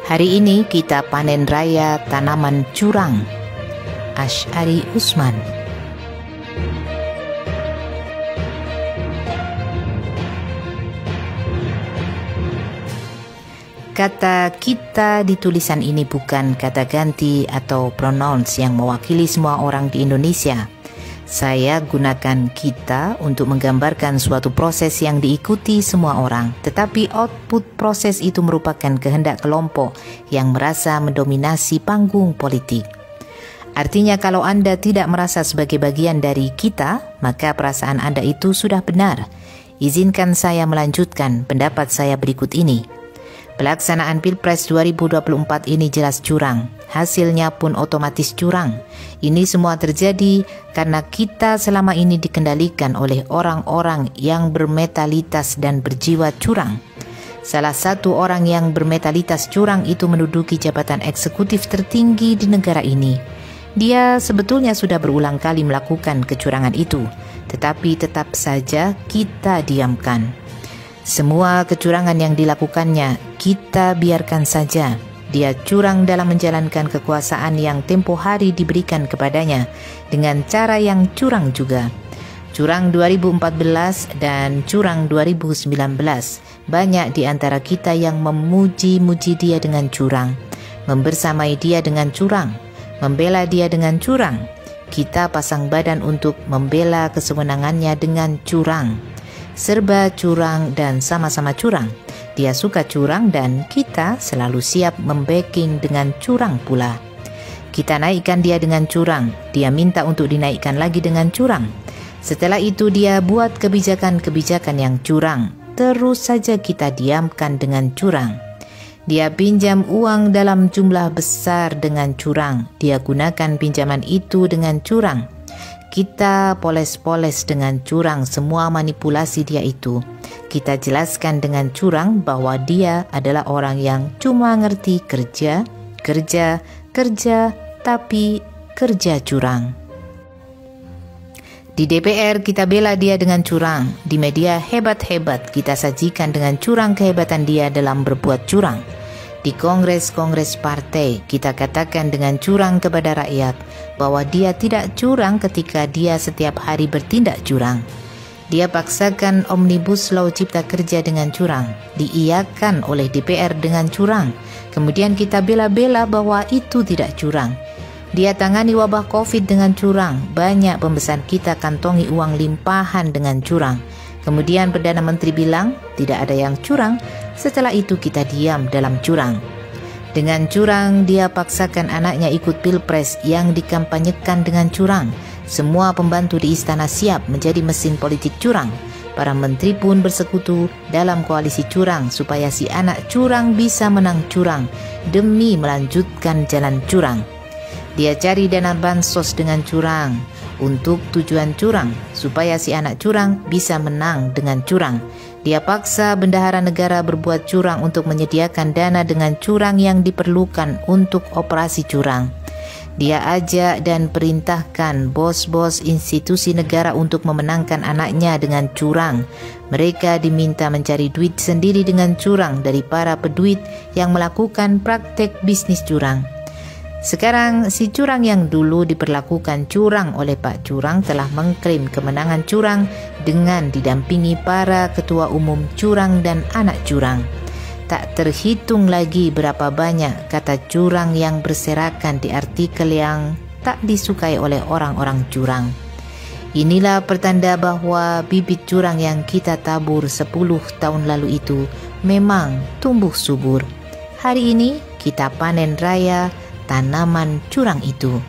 Hari ini kita panen raya tanaman curang. Asy'ari Usman. Kata kita di tulisan ini bukan kata ganti atau pronouns yang mewakili semua orang di Indonesia. Saya gunakan kita untuk menggambarkan suatu proses yang diikuti semua orang, tetapi output proses itu merupakan kehendak kelompok yang merasa mendominasi panggung politik. Artinya kalau Anda tidak merasa sebagai bagian dari kita, maka perasaan Anda itu sudah benar. Izinkan saya melanjutkan pendapat saya berikut ini. Pelaksanaan Pilpres 2024 ini jelas curang, hasilnya pun otomatis curang. Ini semua terjadi karena kita selama ini dikendalikan oleh orang-orang yang bermetalitas dan berjiwa curang. Salah satu orang yang bermetalitas curang itu menduduki jabatan eksekutif tertinggi di negara ini. Dia sebetulnya sudah berulang kali melakukan kecurangan itu, tetapi tetap saja kita diamkan. Semua kecurangan yang dilakukannya kita biarkan saja. Dia curang dalam menjalankan kekuasaan yang tempo hari diberikan kepadanya dengan cara yang curang juga. Curang 2014 dan curang 2019. Banyak di antara kita yang memuji-muji dia dengan curang, membersamai dia dengan curang, membela dia dengan curang. Kita pasang badan untuk membela kesewenangannya dengan curang. Serba curang dan sama-sama curang. Dia suka curang dan kita selalu siap membacking dengan curang pula. Kita naikkan dia dengan curang, dia minta untuk dinaikkan lagi dengan curang. Setelah itu dia buat kebijakan-kebijakan yang curang. Terus saja kita diamkan dengan curang. Dia pinjam uang dalam jumlah besar dengan curang. Dia gunakan pinjaman itu dengan curang. Kita poles-poles dengan curang semua manipulasi dia itu. Kita jelaskan dengan curang bahwa dia adalah orang yang cuma ngerti kerja, tapi kerja curang. Di DPR kita bela dia dengan curang. Di media hebat-hebat kita sajikan dengan curang kehebatan dia dalam berbuat curang. Di kongres-kongres partai kita katakan dengan curang kepada rakyat bahwa dia tidak curang ketika dia setiap hari bertindak curang. Dia paksakan Omnibus Law Cipta Kerja dengan curang, diiyakan oleh DPR dengan curang. Kemudian kita bela-bela bahwa itu tidak curang. Dia tangani wabah COVID dengan curang. Banyak pembesar kita kantongi uang limpahan dengan curang. Kemudian Perdana Menteri bilang tidak ada yang curang. Setelah itu kita diam dalam curang. Dengan curang dia paksakan anaknya ikut pilpres yang dikampanyekan dengan curang. Semua pembantu di istana siap menjadi mesin politik curang. Para menteri pun bersekutu dalam koalisi curang supaya si anak curang bisa menang curang demi melanjutkan jalan curang. Dia cari dana bansos dengan curang untuk tujuan curang supaya si anak curang bisa menang dengan curang. Dia paksa bendahara negara berbuat curang untuk menyediakan dana dengan curang yang diperlukan untuk operasi curang. Dia ajak dan perintahkan bos-bos institusi negara untuk memenangkan anaknya dengan curang. Mereka diminta mencari duit sendiri dengan curang dari para peduit yang melakukan praktek bisnis curang. Sekarang si curang yang dulu diperlakukan curang oleh Pak Curang telah mengklaim kemenangan curang dengan didampingi para ketua umum curang dan anak curang. Tak terhitung lagi berapa banyak kata curang yang berserakan di artikel yang tak disukai oleh orang-orang curang. Inilah pertanda bahwa bibit curang yang kita tabur 10 tahun lalu itu memang tumbuh subur. Hari ini kita panen raya tanaman curang itu.